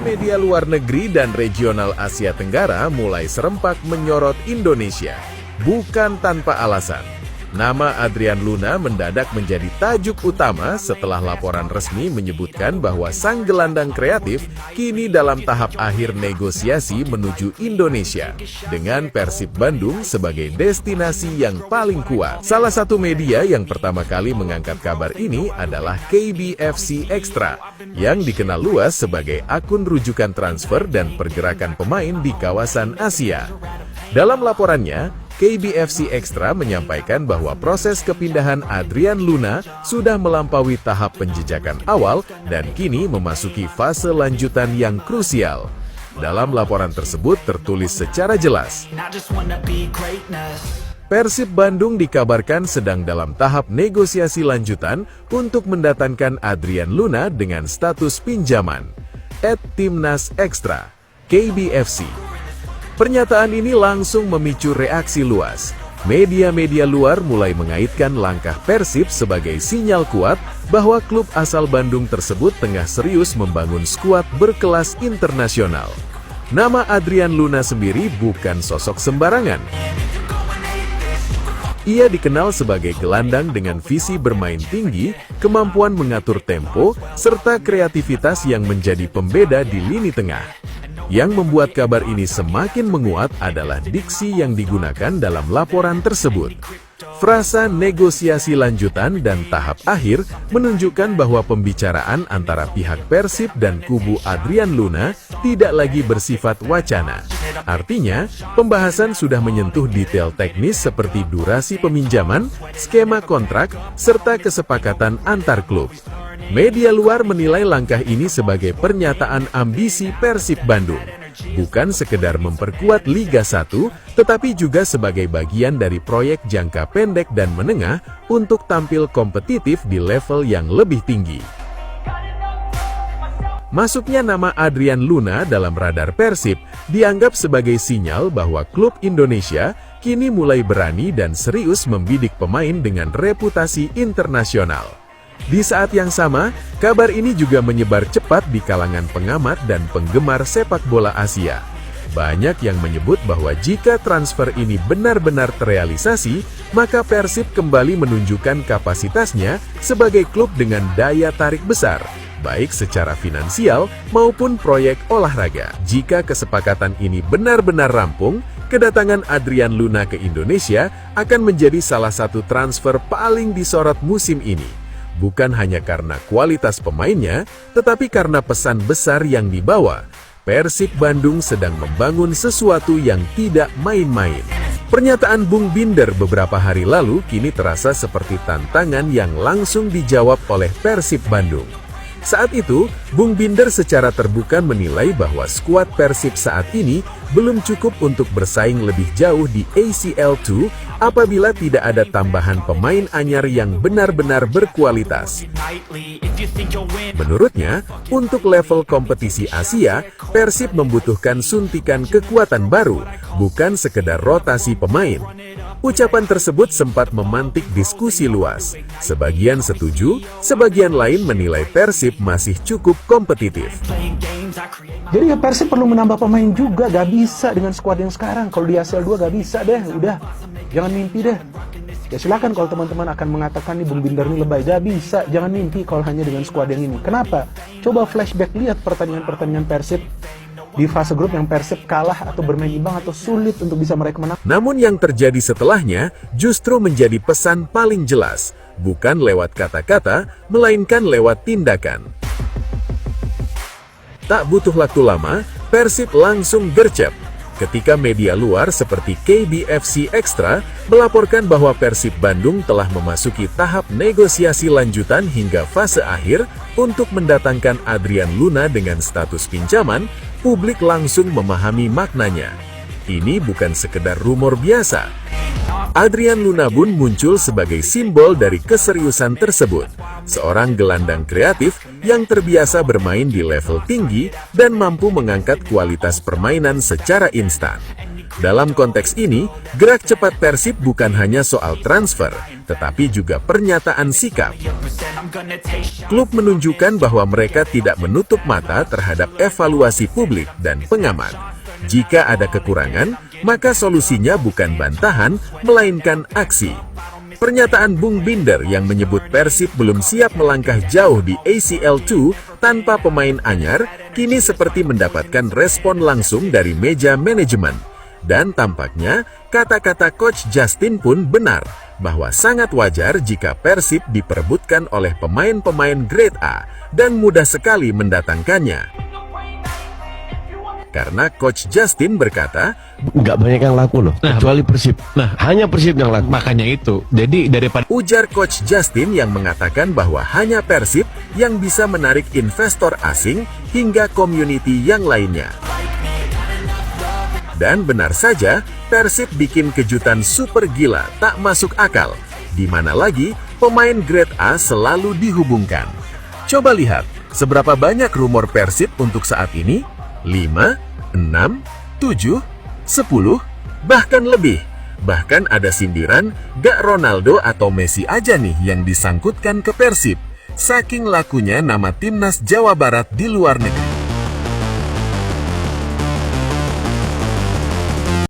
Media luar negeri dan regional Asia Tenggara mulai serempak menyorot Indonesia. Bukan tanpa alasan. Nama Adrian Luna mendadak menjadi tajuk utama setelah laporan resmi menyebutkan bahwa sang gelandang kreatif kini dalam tahap akhir negosiasi menuju Indonesia dengan Persib Bandung sebagai destinasi yang paling kuat. Salah satu media yang pertama kali mengangkat kabar ini adalah KBFC Extra yang dikenal luas sebagai akun rujukan transfer dan pergerakan pemain di kawasan Asia. Dalam laporannya, KBFC Extra menyampaikan bahwa proses kepindahan Adrian Luna sudah melampaui tahap penjejakan awal dan kini memasuki fase lanjutan yang krusial. Dalam laporan tersebut tertulis secara jelas, Persib Bandung dikabarkan sedang dalam tahap negosiasi lanjutan untuk mendatangkan Adrian Luna dengan status pinjaman. @Timnas Extra, KBFC. Pernyataan ini langsung memicu reaksi luas. Media-media luar mulai mengaitkan langkah Persib sebagai sinyal kuat bahwa klub asal Bandung tersebut tengah serius membangun skuad berkelas internasional. Nama Adrian Luna sendiri bukan sosok sembarangan. Ia dikenal sebagai gelandang dengan visi bermain tinggi, kemampuan mengatur tempo, serta kreativitas yang menjadi pembeda di lini tengah. Yang membuat kabar ini semakin menguat adalah diksi yang digunakan dalam laporan tersebut. Frasa negosiasi lanjutan dan tahap akhir menunjukkan bahwa pembicaraan antara pihak Persib dan kubu Adrian Luna tidak lagi bersifat wacana. Artinya, pembahasan sudah menyentuh detail teknis seperti durasi peminjaman, skema kontrak, serta kesepakatan antar klub. Media luar menilai langkah ini sebagai pernyataan ambisi Persib Bandung. Bukan sekedar memperkuat Liga 1, tetapi juga sebagai bagian dari proyek jangka pendek dan menengah untuk tampil kompetitif di level yang lebih tinggi. Masuknya nama Adrian Luna dalam radar Persib dianggap sebagai sinyal bahwa klub Indonesia kini mulai berani dan serius membidik pemain dengan reputasi internasional. Di saat yang sama, kabar ini juga menyebar cepat di kalangan pengamat dan penggemar sepak bola Asia. Banyak yang menyebut bahwa jika transfer ini benar-benar terrealisasi, maka Persib kembali menunjukkan kapasitasnya sebagai klub dengan daya tarik besar, baik secara finansial maupun proyek olahraga. Jika kesepakatan ini benar-benar rampung, kedatangan Adrian Luna ke Indonesia akan menjadi salah satu transfer paling disorot musim ini. Bukan hanya karena kualitas pemainnya, tetapi karena pesan besar yang dibawa. Persib Bandung sedang membangun sesuatu yang tidak main-main. Pernyataan Bung Binder beberapa hari lalu kini terasa seperti tantangan yang langsung dijawab oleh Persib Bandung. Saat itu, Bung Binder secara terbuka menilai bahwa skuad Persib saat ini belum cukup untuk bersaing lebih jauh di ACL 2 apabila tidak ada tambahan pemain anyar yang benar-benar berkualitas. Menurutnya, untuk level kompetisi Asia, Persib membutuhkan suntikan kekuatan baru, bukan sekedar rotasi pemain. Ucapan tersebut sempat memantik diskusi luas. Sebagian setuju, sebagian lain menilai Persib masih cukup kompetitif. Jadi ya Persib perlu menambah pemain juga, gak bisa dengan skuad yang sekarang. Kalau di ACL 2 gak bisa deh, udah. Jangan mimpi deh. Ya silakan kalau teman-teman akan mengatakan nih Bung Binder ini lebay, gak bisa. Jangan mimpi kalau hanya dengan skuad yang ini. Kenapa? Coba flashback lihat pertandingan-pertandingan Persib di fase grup yang Persib kalah atau bermain imbang atau sulit untuk bisa meraih kemenangan. Namun yang terjadi setelahnya justru menjadi pesan paling jelas, bukan lewat kata-kata, melainkan lewat tindakan. Tak butuh waktu lama, Persib langsung gercep ketika media luar seperti KBFC Extra melaporkan bahwa Persib Bandung telah memasuki tahap negosiasi lanjutan hingga fase akhir untuk mendatangkan Adrian Luna dengan status pinjaman. Publik langsung memahami maknanya. Ini bukan sekedar rumor biasa. Adrian Luna pun muncul sebagai simbol dari keseriusan tersebut. Seorang gelandang kreatif yang terbiasa bermain di level tinggi dan mampu mengangkat kualitas permainan secara instan. Dalam konteks ini, gerak cepat Persib bukan hanya soal transfer, tetapi juga pernyataan sikap. Klub menunjukkan bahwa mereka tidak menutup mata terhadap evaluasi publik dan pengamat. Jika ada kekurangan, maka solusinya bukan bantahan, melainkan aksi. Pernyataan Bung Binder yang menyebut Persib belum siap melangkah jauh di ACL2 tanpa pemain anyar, kini seperti mendapatkan respon langsung dari meja manajemen. Dan tampaknya, kata-kata Coach Justin pun benar, bahwa sangat wajar jika Persib diperebutkan oleh pemain-pemain grade A, dan mudah sekali mendatangkannya. Karena Coach Justin berkata, nggak banyak yang laku loh, kecuali Persib. Hanya Persib yang laku. Makanya itu, jadi daripada ujar Coach Justin yang mengatakan bahwa hanya Persib yang bisa menarik investor asing hingga community yang lainnya. Dan benar saja, Persib bikin kejutan super gila tak masuk akal, di mana lagi pemain grade A selalu dihubungkan. Coba lihat, seberapa banyak rumor Persib untuk saat ini? 5, 6, 7, 10, bahkan lebih. Bahkan ada sindiran, gak Ronaldo atau Messi aja nih yang disangkutkan ke Persib. Saking lakunya nama timnas Jawa Barat di luar negeri.